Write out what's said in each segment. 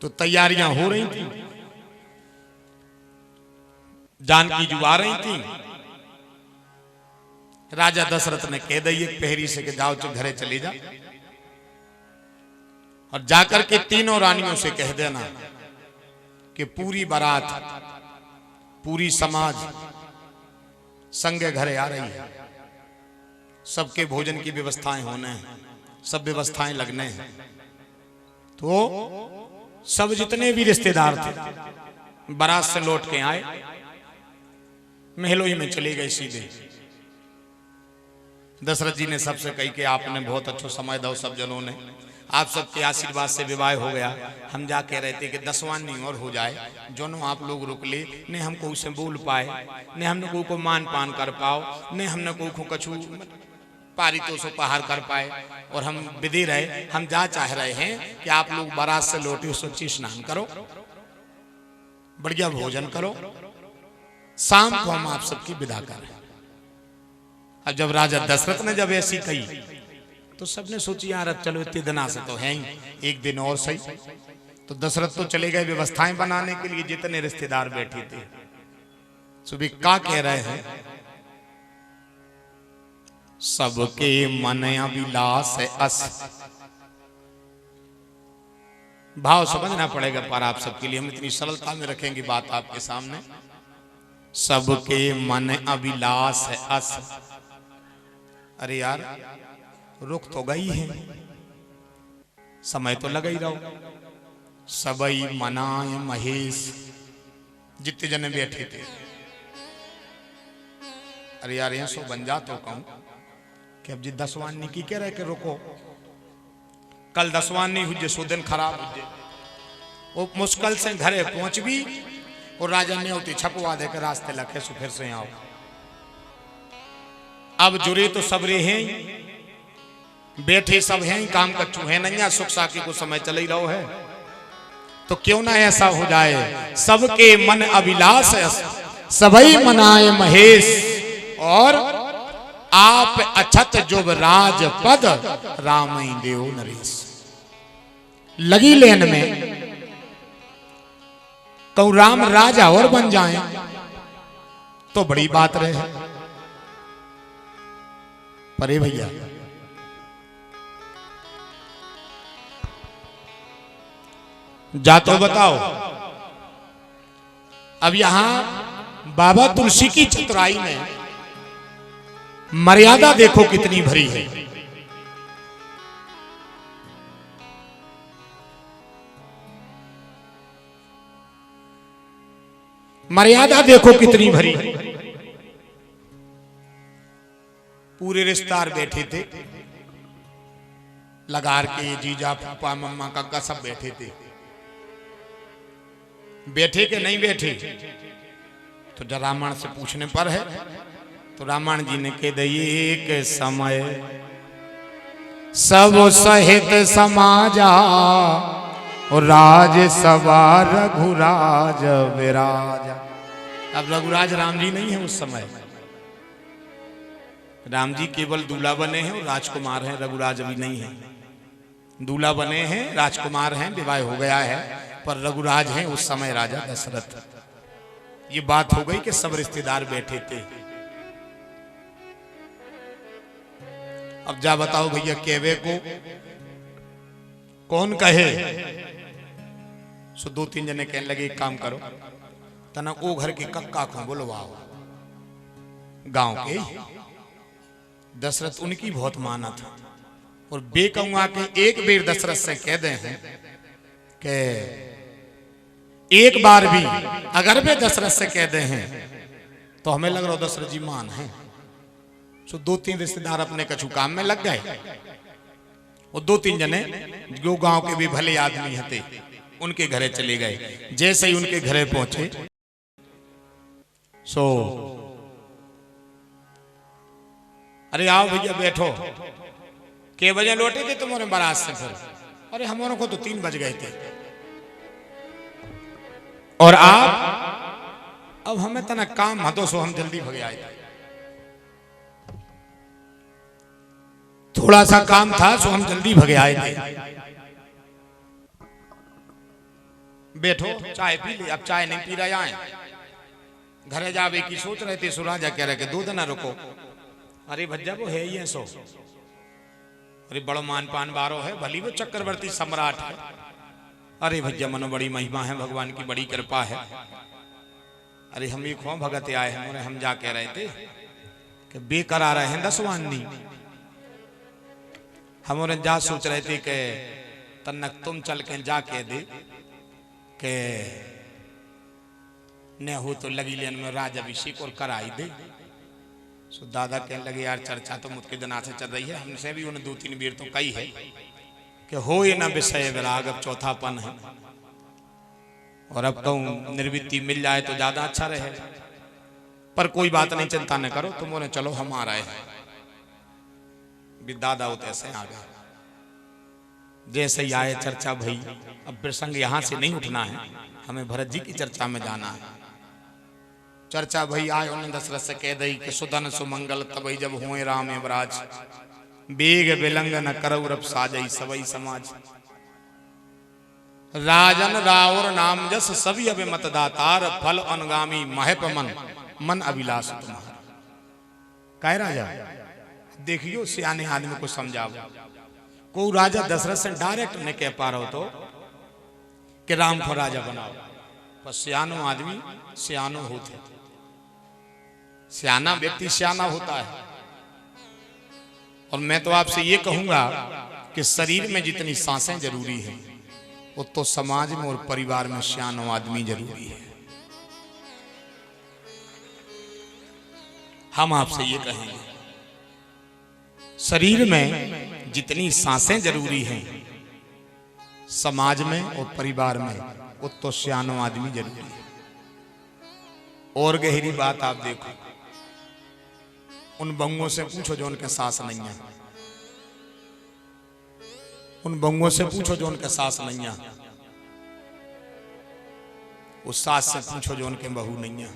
तो तैयारियां हो रही थी, जानकी जुआ रही थी। राजा दशरथ ने कह दी एक पहरी से कि जाओ तो घरे चली जा और जाकर के तीनों रानियों से कह देना कि पूरी बारात, पूरी समाज संगे घरे आ रही है, सबके भोजन की व्यवस्थाएं होने हैं, सब व्यवस्थाएं लगने हैं। तो सब जितने भी रिश्तेदार थे बारात से लौट के आए, महलों ही में चले गए सीधे। दशरथ जी ने सबसे कही कि आपने बहुत अच्छा समय दो, सब जनों ने आप सबके आशीर्वाद से विवाह हो गया। हम जा कह रहे थे कि 10वां नहीं और हो जाए, जोनो आप लोग रुक ले, ने हमको उसे बोल पाए, ने हमने कोई को मान पान कर पाओ, ने हमने कोई को कछु पारितो से पहाड़ कर पाए, और हम विधि रहे। हम जा चाह रहे हैं कि आप लोग बारात से लौटे सोची स्नान करो, बढ़िया भोजन करो, शाम को हम आप सबकी विदा करें। अब जब राजा दशरथ ने जब ऐसी कही तो सबने सोची यार अब चलो इतने दिना से तो है ही, एक दिन और सही। तो दशरथ तो चले गए व्यवस्थाएं बनाने के लिए, जितने रिश्तेदार बैठे थे। सुबह क्या कह रहे हैं, सबके मन अभिलाष है अस। भाव समझना पड़ेगा पर आप सबके लिए, हम इतनी सरलता में रखेंगे बात आपके सामने। सबके मन अभिलाष है अस। अरे यार रुक तो गई है, समय तो लगा ही रहो। सबई मनाए महेश, जितने जने बैठे थे। अरे यार यहाँ सो बन जा तो कहूं कि अब जी 10वां नहीं की कह रहे कि रुको, कल 10वां नहीं हुई सो दिन खराब हुए। वो मुश्किल से घरे पहुंच भी और राजा ने होती छपवा दे के रास्ते लखे सो फिर से आओ। अब जुरे तो सबरे हैं, बैठे सब हैं, काम कच्चू है नहीं, सुख साकी को समय चल ही रहो है। तो क्यों ना ऐसा हो जाए, सबके मन अभिलाष सबई मनाए महेश, और आप अछत जुब राजपद रामई देव नरेश। लगी लेन में तो राम राजा और बन जाएं तो बड़ी बात रहे। परे भैया जा तो बताओ। अब यहां बाबा तुलसी की चतुराई में मर्यादा देखो कितनी भरी है। मर्यादा देखो कितनी भरी है। पूरे रिश्तेदार बैठे थे, लगार के जीजा पापा मम्मा काका सब बैठे थे। बैठे के नहीं बैठे तो जब रामायण से पूछने पर है तो रामायण जी ने कह दिए एक समय सब सहित समाजा और राज सभा रघुराज विराज। अब रघुराज राम जी नहीं है उस समय, राम जी केवल दूल्हा बने हैं और राजकुमार हैं, रघुराज अभी नहीं है। दूल्हा बने हैं, राजकुमार हैं, विवाह हो गया है, पर रघुराज हैं उस समय राजा दशरथ। ये बात हो गई कि सब रिश्तेदार बैठे थे। अब जा बताओ भैया केवे को कौन कहे। सो 2-3 जने कहने लगे एक काम करो, तना ओ घर के कक्का को बुलवाओ, गांव के। दशरथ उनकी बहुत माना था और बेकऊआ के एक बेर दशरथ से कह दे हैं कि एक बार भी अगर वे दशरथ से कह दे हैं तो हमें लग रहा दशरथ जी मान है। सो 2-3 रिश्तेदार अपने कछु काम में लग गए और 2-3 जने जो गांव के भी भले आदमी हते उनके घरे चले गए। जैसे ही उनके घरे पहुंचे सो अरे आओ भैया बैठो, के बजे लौटे थे तुम्हारे बारात से? फिर अरे हमारों को तो 3 बज गए थे। और आप? अब हमें तना काम हतो सो हम जल्दी भग आए थे, थोड़ा सा काम था सो हम जल्दी भगे आए थे। बैठो चाय पी ले। अब चाय नहीं पी रहे आए, घरे जावे की सोच रहे थे। सुराजा कह रहे कि दूध ना रुको। अरे भज्जा वो है ही है सो, अरे बड़ो मान पान बारो है, भली वो चक्रवर्ती सम्राट है। अरे भज्जा मनो बड़ी महिमा है, भगवान की बड़ी कृपा है। अरे हम एक हो भगत आए हैं, हम जा कह रहे थे कि बेकरार रहे हैं दसवानी। हम जा सोच रहे थे कि तनक तुम चल के जा कह दे के न हो तो लगी लेन में राज अभिषेक और कराई दे। सो दादा कहने लगे यार चर्चा तो मुझके जना से चल रही है, हमसे भी उन्हें 2-3 बार तो कही है कि हो ये ना विषय विराग, अब चौथापन है। और अब कहूँ निर्वृत्ति मिल जाए तो ज्यादा अच्छा रहे। पर कोई बात नहीं, चिंता न करो तुम उन्हें, चलो हम आ रहे हैं। दादा होते ऐसे आ गए, जैसे ही आए चर्चा भई। अब प्रसंग यहां से नहीं उठना है, हमें भरत जी की चर्चा में जाना है। चर्चा भई आए, उन्होंने दशरथ से कह दई कि सुधन सुमंगल तबई जब हुए राम यमराज, बेग विलंग न करौ रब साजई सबई समाज। राजन रावर नाम जस सभी अभि मतदातार, फल अनुगामी महप मन मन अभिलाष तुम्हार। कह राजा देखियो सियाने आदमी को समझाओ। को राजा दशरथ से डायरेक्ट नहीं कह पा रहा हो तो कि राम को राजा बनाओ, पर सियानो आदमी सियानो होते, सियाना व्यक्ति सियाना होता है। और मैं तो आपसे ये कहूंगा कि शरीर में जितनी सांसें जरूरी है, वो तो समाज में और परिवार में सियानो आदमी जरूरी है। हम आपसे ये कहेंगे शरीर में जितनी सांसें जरूरी हैं, समाज में और परिवार में वो तो सियानो आदमी जरूरी है। और गहरी बात आप देखो, उन बंगों से पूछो जो उनके सास नहीं है, उन बंगों से पूछो जो उनके सास नहीं है, उस सास से पूछो जो उनके बहू नहीं है।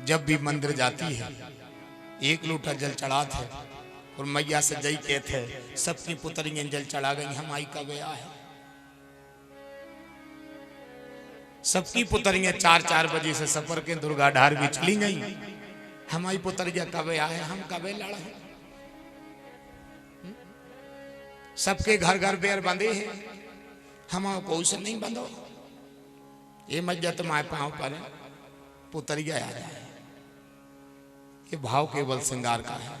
जब भी मंदिर जाती है एक लोटा जल चढ़ाते और मैया से जई कहते सबकी पुतरियां जल चढ़ा गई, हम आई का गया है। सबकी पुतरियां 4-4 बजे से सफर के दुर्गा ढार भी चली गई, हमारी पुतरिया कबे आए, हम कबे लड़े। सबके घर घर बेर बंधे हैं, हम कोई से नहीं बंधो। ये मैया तुम्हारे पांव पर पुतरिया आ जाए, ये भाव केवल श्रृंगार का है,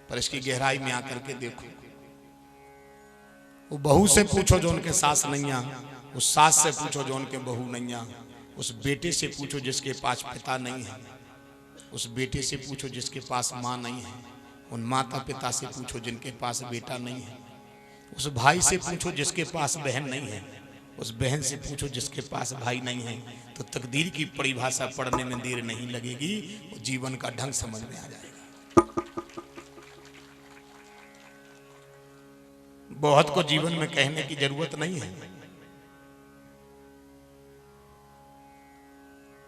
पर इसकी गहराई में आकर के देखो। वो बहू से पूछो जो उनके सास नहीं आ, उस सास से पूछो जो उनके बहू नहीं आ, उस बेटे से पूछो जिसके पास पिता नहीं है, उस बेटे से पूछो जिसके पास माँ नहीं है, उन माता पिता से पूछो जिनके पास बेटा नहीं है, उस भाई से पूछो जिसके पास बहन नहीं है, उस बहन से पूछो जिसके पास भाई नहीं है। तो तकदीर की परिभाषा पढ़ने में देर नहीं लगेगी, वो जीवन का ढंग समझ में आ जाएगा। बहुत को जीवन में कहने की जरूरत नहीं है।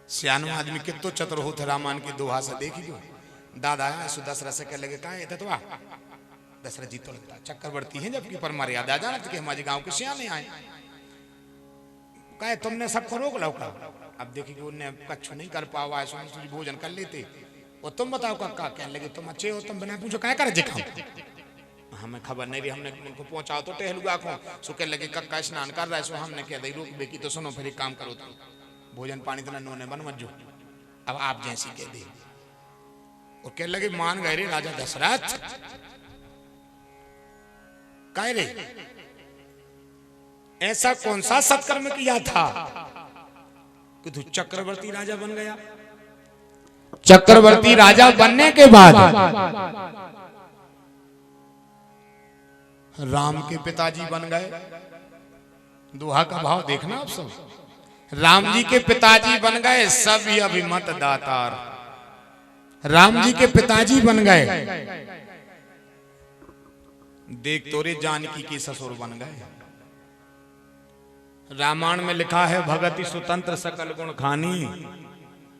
सियानो आदमी कितो चतुर होते, रामायण की दोहा से देखियो। दादा है दशरथ से कह लगे कहा तो दशरथ जी तो लगता चक्रवर्ती हैं, जबकि पर मर्यादा जाना कि हमारे गांव के सियाने आए, कहे तुमने सबको रोक लो। अब देखिए उन्हें कच्छ नहीं कर पावा, भोजन कर लेते। और तुम बताओ कक्का, कहने लगे तुम अच्छे हो, तुम बिना पूछो क्या करे जिखाओ, हमें खबर नहीं रही, हमने उनको पहुंचाओ तो टहलुआ को। सो कहने लगे कक्का स्नान कर रहा है, सो हमने कह दी रोक बेकी तो सुनो फिर एक काम करो, तुम भोजन पानी तो नन्हों ने बन मत जो, अब आप जैसी कह दी। और कहने लगे मान गए रे राजा दशरथ, कह रे ऐसा कौन सा सत्कर्म किया था कि तू चक्रवर्ती राजा बन गया। चक्रवर्ती राजा बनने के बाद राम के पिताजी बन गए। दोहा का भाव देखना आप सब, राम जी के पिताजी बन गए सभी अभिमत दातार, राम जी के पिताजी बन गए। देख तोरे जानकी के ससुर बन गए। रामायण में लिखा है भगति स्वतंत्र सकल गुण खानी,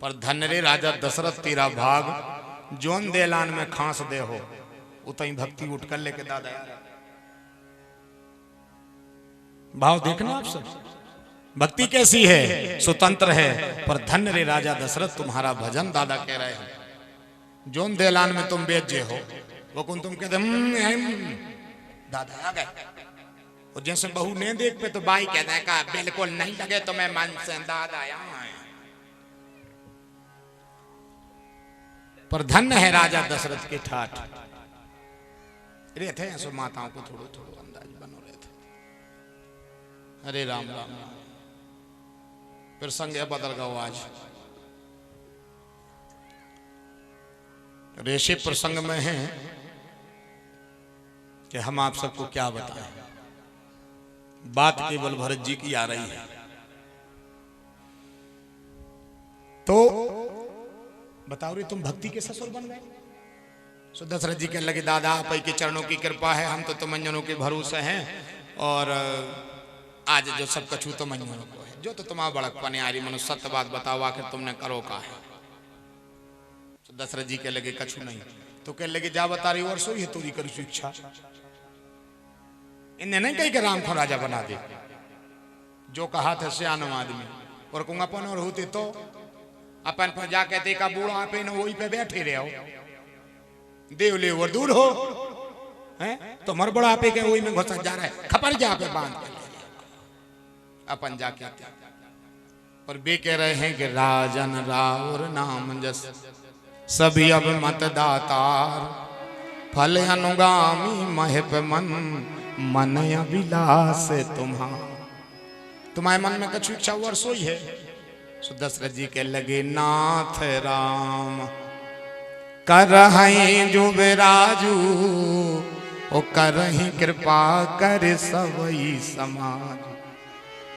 पर धन रे राजा दशरथ तेरा भाग, जोन देलान में खांस दे हो उतई भक्ति उठ कर लेके दादा। भाव देखना आप सब, भक्ति कैसी है, स्वतंत्र है। पर धन्य रे राजा दशरथ तुम्हारा भजन। दादा कह रहे हैं जोन देलान में तुम बेचे हो वो कौन तुम कहते दादा आ गए। और जैसे बहू ने देख पे तो बाई कहते हैं का बिल्कुल नहीं लगे तो मैं मन से दादा यहाँ आया। पर धन्य है राजा दशरथ के ठाठ रहते हैं सो माताओं को थोड़ो थोड़ो अंदाज बनो रहते। अरे राम राम राम। प्रसंग है बदल गओ आज। रेशे प्रसंग में है कि हम आप सबको क्या बताएं। बात केवल भरत जी की आ रही है। तो बताओ रे तुम भक्ति के ससुर बन गए। सो दशरथ जी कहने लगे दादा आप के चरणों की कृपा है, हम तो तुमंजनों के भरोसे हैं और आज जो सब कछू तो मंजनों को है। जो तो तुम्हारा बड़कपन यारी मनुष्य सत्य बात बताओ आखिर तुमने करो का है। तो दशरथ जी कह लगे कछू नहीं। तो कह लगे जा बता रही और सोई है तोरी करू इच्छा। इन्हें नहीं कही कि राम को राजा बना दे। जो कहा था सियानो आदमी और कहूंगा अपन और होते तो अपन पर जा कहते का बूढ़ा पे न वही पे बैठे रहे हो देव ले और दूर हो हैं तो मर बड़ा पे के वही में घुस जा रहा है खपर जा पे बांध के अपन जाके और बे कह रहे हैं कि राजन रावर नाम जस सभी अब मतदातार फल अनुगामी महप मन मन अभिलाष तुम्हारे मन में कछु इच्छा वर्षोई है। सो दशरथ जी के लगे नाथ राम करहि जो बिराजू ओ करहि कृपा कर सबई समाज।